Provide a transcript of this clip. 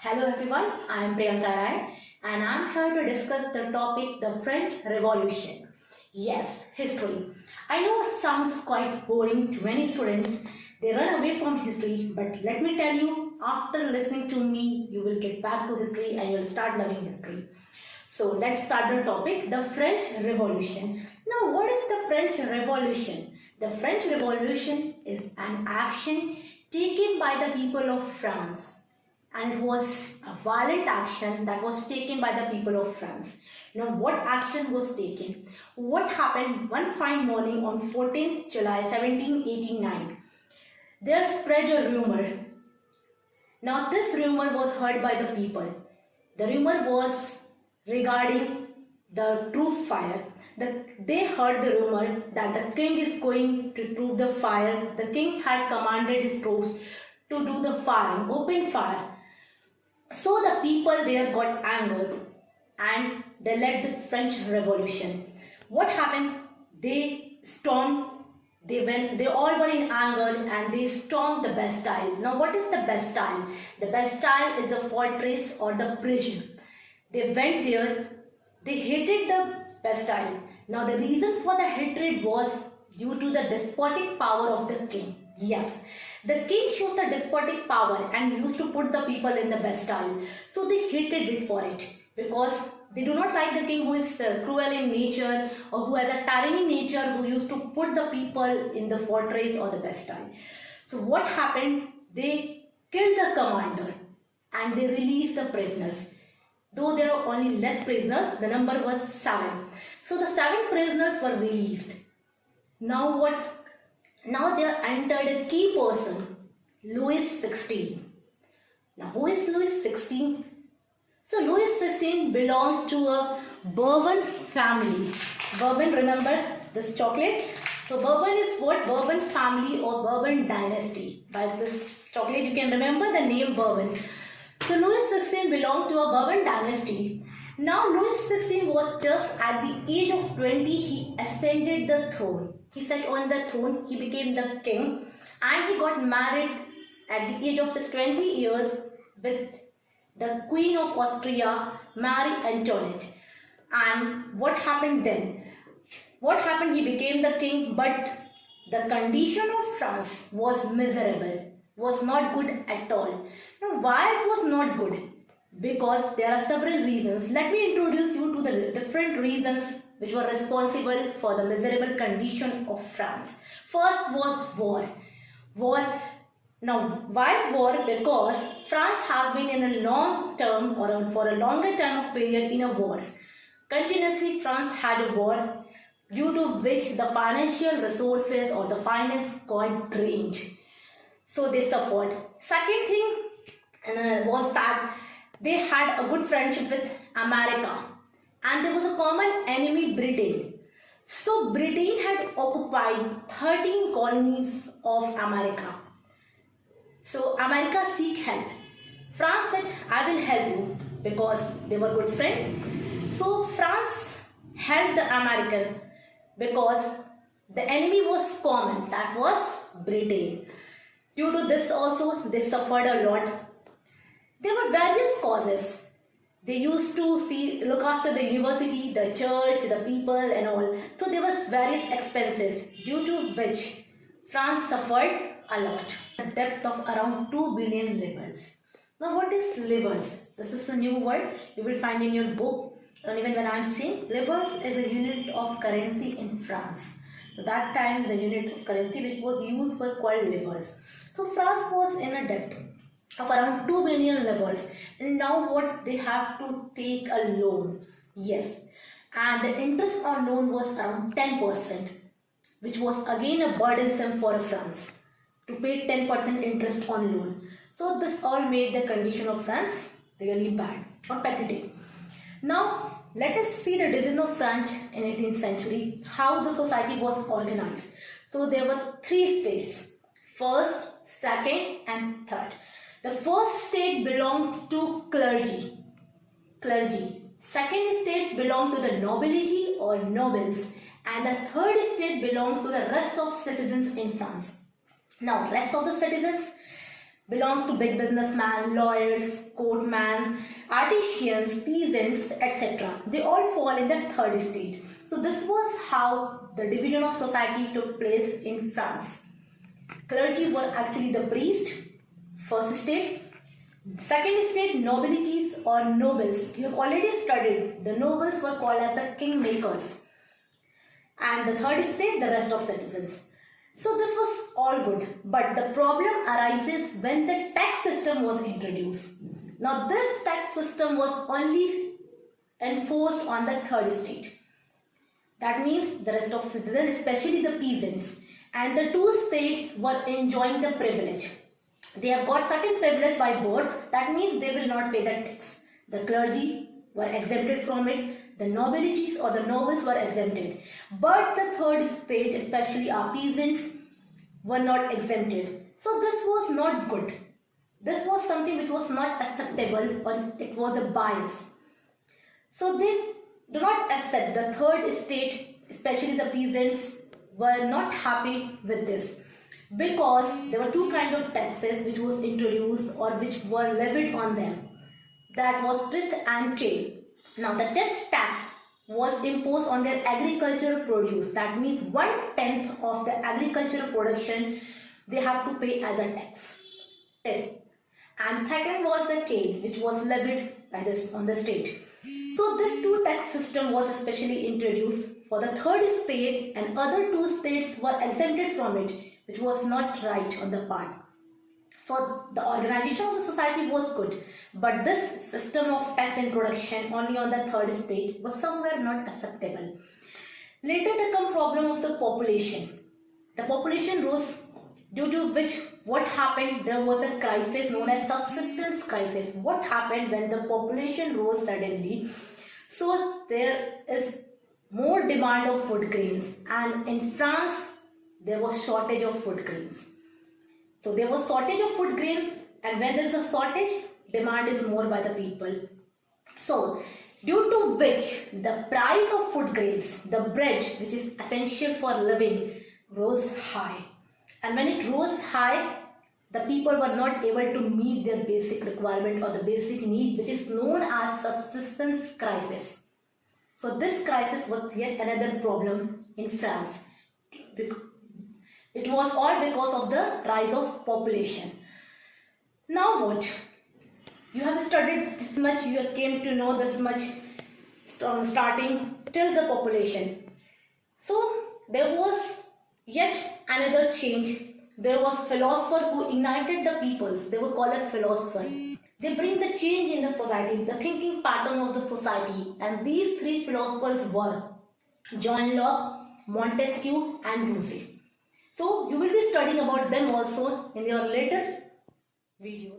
Hello everyone, I am Priyanka Rai and I am here to discuss the topic the French Revolution. Yes, history. I know it sounds quite boring to many students. They run away from history, but let me tell you, after listening to me, you will get back to history and you will start loving history. So let's start the topic, the French Revolution. Now, what is the French Revolution? The French Revolution is an action taken by the people of France. And it was a violent action that was taken by the people of France. Now, what action was taken? What happened one fine morning on 14th July 1789? There spread a rumor. Now, this rumor was heard by the people. The rumor was regarding the troop fire. They heard the rumor that the king is going to troop the fire. The king had commanded his troops to do the firing, open fire. So the people there got angered and they led this French Revolution. What happened? They stormed, they all were in anger and they stormed the Bastille. Now what is the Bastille? The Bastille is the fortress or the prison. They went there, they hated the Bastille. Now the reason for the hatred was due to the despotic power of the king. Yes. The king shows the despotic power and used to put the people in the Bastille. So they hated it for it because they do not like the king who is cruel in nature or who has a tyranny nature who used to put the people in the fortress or the Bastille. So what happened? They killed the commander and they released the prisoners. Though there were only less prisoners, the number was 7. So the 7 prisoners were released. Now what? Now there entered a key person, Louis XVI. Now who is Louis XVI? So Louis XVI belonged to a Bourbon family. Bourbon, remember this chocolate? So Bourbon is what? Bourbon family or Bourbon dynasty. By this chocolate you can remember the name Bourbon. So Louis XVI belonged to a Bourbon dynasty. Now Louis XVI was just at the age of 20, he ascended the throne. He sat on the throne, he became the king and he got married at the age of his 20 years with the Queen of Austria, Marie Antoinette. And what happened then? What happened? He became the king, but the condition of France was miserable, was not good at all. Now why it was not good? Because there are several reasons. Let me introduce you to the different reasons which were responsible for the miserable condition of France. First was war. Now, why war? Because France has been in a long term or for a longer time of period in a wars. Continuously, France had a war due to which the financial resources or the finance got drained. So they suffered. Second thing was that they had a good friendship with America. And there was a common enemy, Britain. So Britain had occupied 13 colonies of America. So America seek help. France said, I will help you because they were good friends. So France helped the American because the enemy was common, that was Britain. Due to this also, they suffered a lot. There were various causes. They used to look after the university, the church, the people and all. So there was various expenses due to which France suffered a lot. A debt of around 2 billion livres. Now what is livres? This is a new word you will find in your book. And even when I am saying, livres is a unit of currency in France. So that time the unit of currency which was used were called livres. So France was in a debt of around 2 billion livres. And now what? They have to take a loan. Yes. And the interest on loan was around 10%, which was again a burdensome for France to pay 10% interest on loan. So this all made the condition of France really bad or pathetic. Now let us see the division of France in 18th century, how the society was organized. So there were 3 states, first, second and third. The first state belongs to clergy. Second states belong to the nobility or nobles. And the third state belongs to the rest of citizens in France. Now, rest of the citizens, belongs to big businessmen, lawyers, courtmen, artisans, peasants, etc. They all fall in the third state. So this was how the division of society took place in France. Clergy were actually the priest, first state. Second state, nobilities or nobles. You have already studied. The nobles were called as the kingmakers. And the third state, the rest of citizens. So this was all good. But the problem arises when the tax system was introduced. Now this tax system was only enforced on the third state. That means the rest of citizens, especially the peasants. And the two states were enjoying the privilege. They have got certain privilege by birth. That means they will not pay the tax. The clergy were exempted from it. The nobilities or the nobles were exempted. But the third state, especially our peasants, were not exempted. So this was not good. This was something which was not acceptable, or it was a bias. So they do not accept. The third state, especially the peasants, were not happy with this, because there were two kinds of taxes which was introduced or which were levied on them. That was tithe and trade. Now the tithe tax was imposed on their agricultural produce. That means 1/10 of the agricultural production they have to pay as a tax. And second was the trade, which was levied by on the state. So this two tax system was especially introduced for the third state, and other two states were exempted from it, which was not right on the part. So the organization of the society was good, but this system of tax introduction only on the third state was somewhere not acceptable. Later there come problem of the population. The population rose, due to which what happened, there was a crisis known as subsistence crisis. What happened when the population rose suddenly? So there is more demand of food grains, and in France there was shortage of food grains. So there was shortage of food grains, and when there is a shortage, demand is more by the people. So due to which the price of food grains, the bread which is essential for living, rose high. And when it rose high, the people were not able to meet their basic requirement or the basic need, which is known as subsistence crisis. So this crisis was yet another problem in France. It was all because of the rise of population. Now what? You have studied this much, you came to know this much starting till the population. So there was yet another change. There was philosophers who united the peoples. They were called as philosophers. They bring the change in the society, the thinking pattern of the society. And these three philosophers were John Locke, Montesquieu and Rousseau. So you will be studying about them also in your later videos.